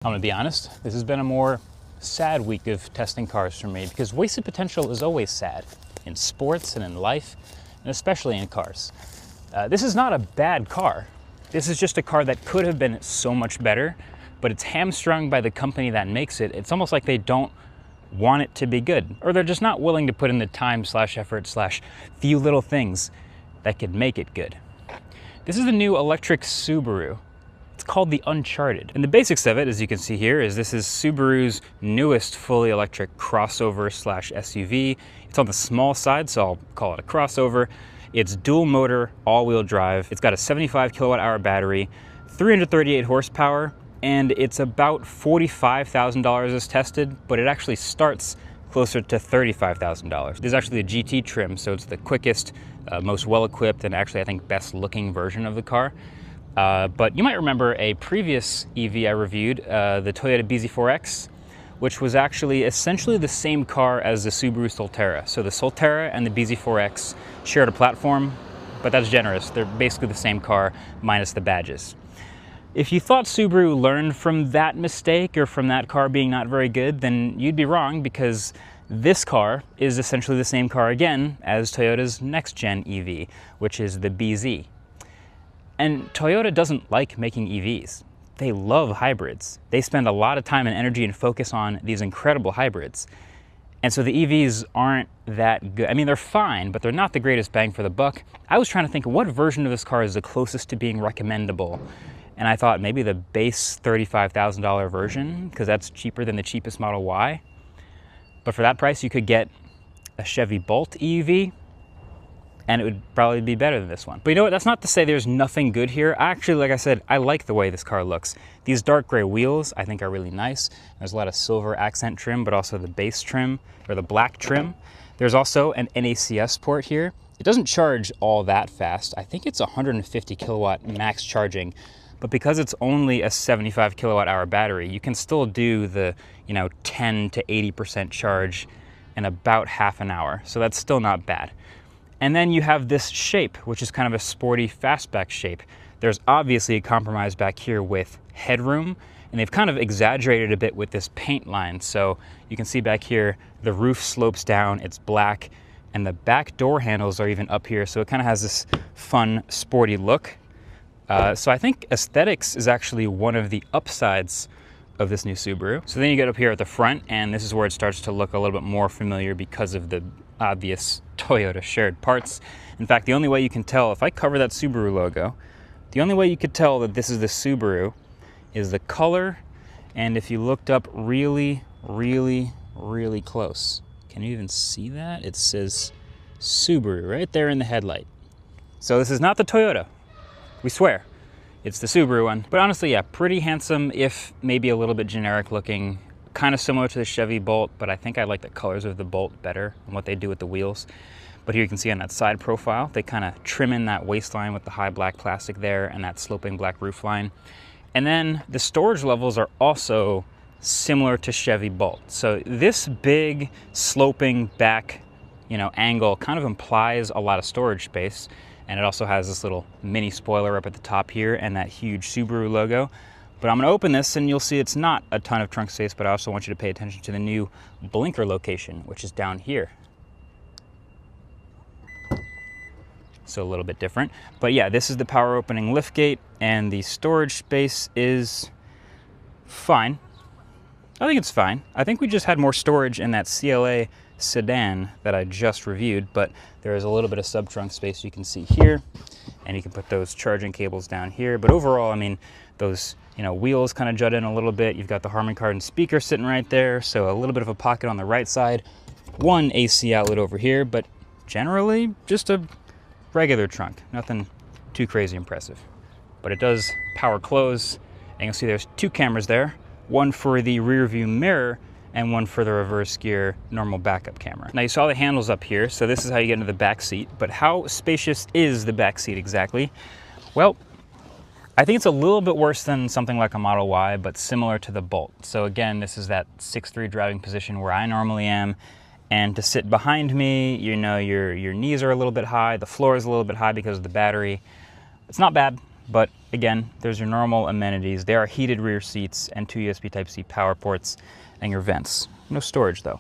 I'm gonna be honest, this has been a more sad week of testing cars for me because wasted potential is always sad in sports and in life, and especially in cars. This is not a bad car. This is just a car that could have been so much better, but it's hamstrung by the company that makes it. It's almost like they don't want it to be good, or they're just not willing to put in the time/effort/ few little things that could make it good. This is the new electric Subaru. It's called the Uncharted. And the basics of it, as you can see here, is this is Subaru's newest fully electric crossover/SUV. It's on the small side, so I'll call it a crossover. It's dual motor, all-wheel drive. It's got a 75 kilowatt-hour battery, 338 horsepower, and it's about $45,000 as tested, but it actually starts closer to $35,000. This is actually the GT trim, so it's the quickest, most well-equipped, and actually I think best-looking version of the car. But you might remember a previous EV I reviewed, the Toyota BZ4X, which was actually essentially the same car as the Subaru Solterra. So the Solterra and the BZ4X shared a platform, but that's generous. They're basically the same car minus the badges. If you thought Subaru learned from that mistake or from that car being not very good, then you'd be wrong, because this car is essentially the same car again as Toyota's next-gen EV, which is the BZ. And Toyota doesn't like making EVs. They love hybrids. They spend a lot of time and energy and focus on these incredible hybrids. And so the EVs aren't that good. I mean, they're fine, but they're not the greatest bang for the buck. I was trying to think, what version of this car is the closest to being recommendable? And I thought maybe the base $35,000 version, because that's cheaper than the cheapest Model Y. But for that price, you could get a Chevy Bolt EV, and it would probably be better than this one. But you know what, that's not to say there's nothing good here. Actually, like I said, I like the way this car looks. These dark gray wheels I think are really nice. There's a lot of silver accent trim, but also the base trim, or the black trim. There's also an NACS port here. It doesn't charge all that fast. I think it's 150 kilowatt max charging, but because it's only a 75 kilowatt hour battery, you can still do the 10 to 80% charge in about half an hour. So that's still not bad. And then you have this shape, which is kind of a sporty fastback shape. There's obviously a compromise back here with headroom, and they've kind of exaggerated a bit with this paint line. So you can see back here, the roof slopes down, it's black, and the back door handles are even up here. So it kind of has this fun, sporty look. So I think aesthetics is actually one of the upsides of this new Subaru. So then you get up here at the front, and this is where it starts to look a little bit more familiar because of the obvious Toyota shared parts. In fact, the only way you can tell, if I cover that Subaru logo, the only way you could tell that this is the Subaru is the color, and if you looked up really, really, really close. Can you even see that? It says Subaru right there in the headlight. So this is not the Toyota, we swear. It's the Subaru one. But honestly, yeah, pretty handsome, if maybe a little bit generic looking. Kind of similar to the Chevy Bolt, but I think I like the colors of the Bolt better and what they do with the wheels. But here you can see on that side profile, they kind of trim in that waistline with the high black plastic there and that sloping black roof line. And then the storage levels are also similar to Chevy Bolt. So this big sloping back, angle kind of implies a lot of storage space. And it also has this little mini spoiler up at the top here and that huge Subaru logo. But I'm gonna open this and you'll see it's not a ton of trunk space, but I also want you to pay attention to the new blinker location, which is down here. So a little bit different. But yeah, this is the power opening liftgate, and the storage space is fine. I think it's fine. I think we just had more storage in that CLA sedan that I just reviewed, but there is a little bit of sub-trunk space you can see here, and you can put those charging cables down here. But overall, I mean, those wheels kind of jut in a little bit. You've got the Harman Kardon speaker sitting right there, so a little bit of a pocket on the right side. One AC outlet over here, but generally just a regular trunk. Nothing too crazy impressive. But it does power close, and you'll see there's two cameras there. One for the rear view mirror, and one for the reverse gear normal backup camera. Now you saw the handles up here, so this is how you get into the back seat. But how spacious is the back seat exactly? Well, I think it's a little bit worse than something like a Model Y, but similar to the Bolt. So again, this is that 6'3" driving position where I normally am. And to sit behind me, your knees are a little bit high, the floor is a little bit high because of the battery. It's not bad, but again, there's your normal amenities. There are heated rear seats and 2 USB Type-C power ports and your vents. No storage though.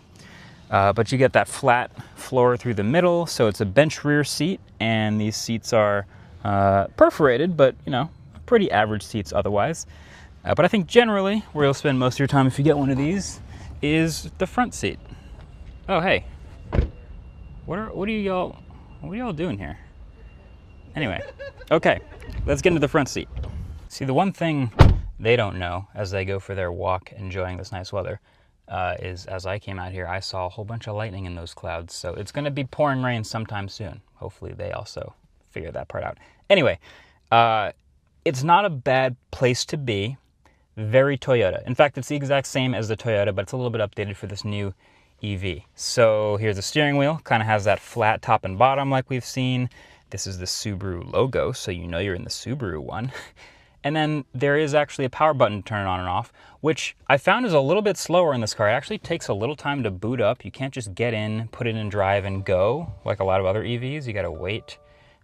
But you get that flat floor through the middle, so it's a bench rear seat, and these seats are perforated, but you know, pretty average seats otherwise. But I think generally where you'll spend most of your time if you get one of these is the front seat. Oh hey, what are y'all doing here? Anyway, okay, let's get into the front seat. See, the one thing they don't know as they go for their walk enjoying this nice weather is as I came out here, I saw a whole bunch of lightning in those clouds. So it's going to be pouring rain sometime soon. Hopefully they also figure that part out. Anyway, it's not a bad place to be. Very Toyota. In fact, it's the exact same as the Toyota, but it's a little bit updated for this new EV. So here's the steering wheel. Kind of has that flat top and bottom like we've seen. This is the Subaru logo, so you know you're in the Subaru one. And then there is actually a power button to turn it on and off, which I found is a little bit slower in this car. It actually takes a little time to boot up. You can't just get in, put it in drive, and go like a lot of other EVs. You gotta wait.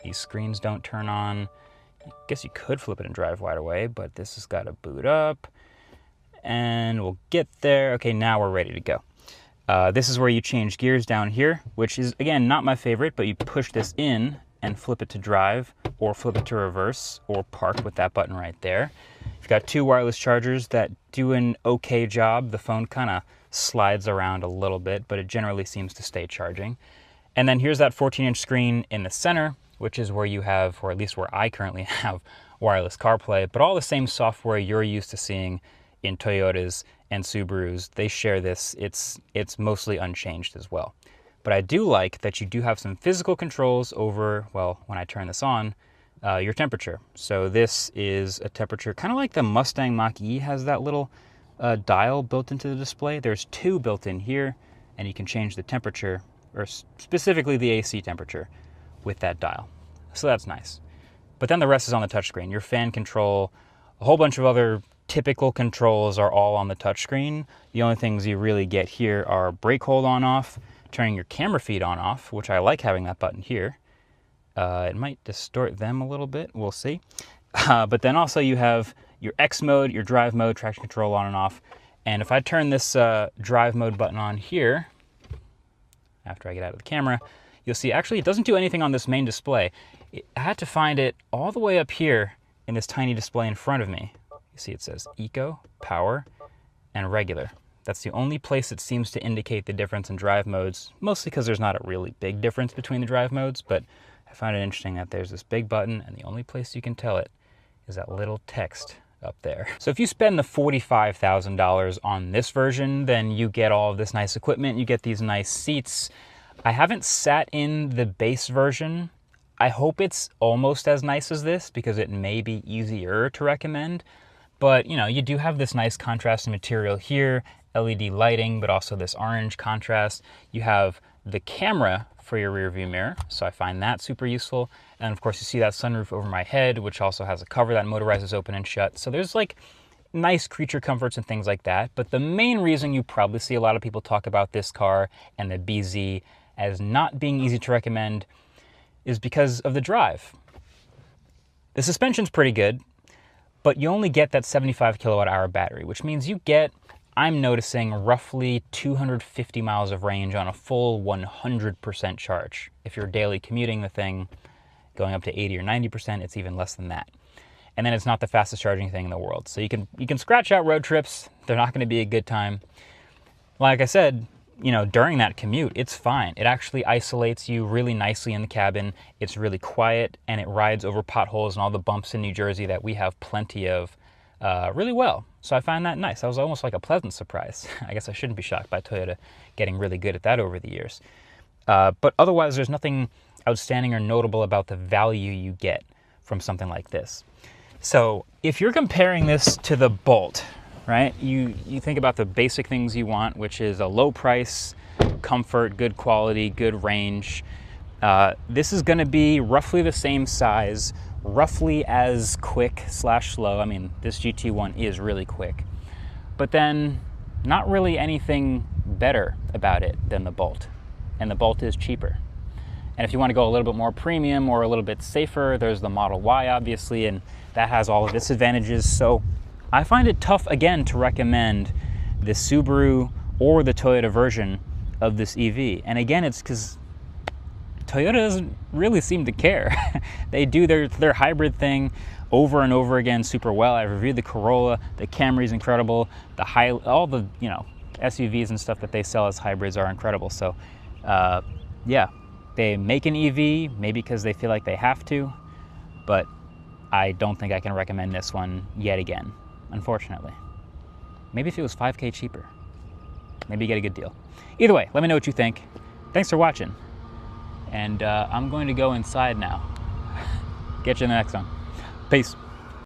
These screens don't turn on. I guess you could flip it in drive right away, but this has got to boot up. And we'll get there. Okay, now we're ready to go. This is where you change gears down here, which is, again, not my favorite, but you push this in and flip it to drive, or flip it to reverse, or park with that button right there. You've got 2 wireless chargers that do an okay job. The phone kind of slides around a little bit, but it generally seems to stay charging. And then here's that 14-inch screen in the center, which is where you have, or at least where I currently have, wireless CarPlay, but all the same software you're used to seeing in Toyotas and Subarus. They share this. It's mostly unchanged as well. But I do like that you do have some physical controls over, well, when I turn this on, your temperature. So this is a temperature kind of like the Mustang Mach-E has that little dial built into the display. There's 2 built in here, and you can change the temperature, or specifically the AC temperature, with that dial. So that's nice. But then the rest is on the touchscreen. Your fan control, a whole bunch of other typical controls are all on the touchscreen. The only things you really get here are brake hold on off, turning your camera feed on off, which I like having that button here. It might distort them a little bit, we'll see. But then also you have your X mode, your drive mode, traction control on and off. And if I turn this drive mode button on here, after I get out of the camera, you'll see actually it doesn't do anything on this main display. I had to find it all the way up here in this tiny display in front of me. You see it says Eco, Power, and Regular. That's the only place it seems to indicate the difference in drive modes, mostly because there's not a really big difference between the drive modes, but I found it interesting that there's this big button, and the only place you can tell it is that little text up there. So if you spend the $45,000 on this version, then you get all of this nice equipment, you get these nice seats. I haven't sat in the base version. I hope it's almost as nice as this because it may be easier to recommend. But, you know, you do have this nice contrasting material here, LED lighting, but also this orange contrast. You have the camera for your rear view mirror, so I find that super useful. And of course, you see that sunroof over my head, which also has a cover that motorizes open and shut. So there's like nice creature comforts and things like that. But the main reason you probably see a lot of people talk about this car and the BZ as not being easy to recommend is because of the drive. The suspension's pretty good, but you only get that 75 kilowatt hour battery, which means you get, I'm noticing, roughly 250 miles of range on a full 100% charge. If you're daily commuting the thing, going up to 80 or 90%, it's even less than that. And then it's not the fastest charging thing in the world. So you can scratch out road trips. They're not going to be a good time. Like I said, you know, during that commute, it's fine. It actually isolates you really nicely in the cabin. It's really quiet, and it rides over potholes and all the bumps in New Jersey that we have plenty of really well. So I find that nice. That was almost like a pleasant surprise. I guess I shouldn't be shocked by Toyota getting really good at that over the years. But otherwise, there's nothing outstanding or notable about the value you get from something like this. So if you're comparing this to the Bolt, right, you think about the basic things you want, which is a low price, comfort, good quality, good range. This is going to be roughly the same size, roughly as quick / slow. I mean, this GT1 is really quick, but then not really anything better about it than the Bolt. And the Bolt is cheaper. And if you want to go a little bit more premium or a little bit safer, there's the Model Y, obviously, and that has all of its advantages. So I find it tough, again, to recommend the Subaru or the Toyota version of this EV. And again, it's because Toyota doesn't really seem to care. They do their hybrid thing over and over again super well. I've reviewed the Corolla, the Camry's incredible, all the SUVs and stuff that they sell as hybrids are incredible. So yeah, they make an EV maybe because they feel like they have to, but I don't think I can recommend this one yet again, unfortunately. Maybe if it was $5K cheaper, maybe you get a good deal. Either way, let me know what you think. Thanks for watching. And I'm going to go inside now. Get you in the next one. Peace.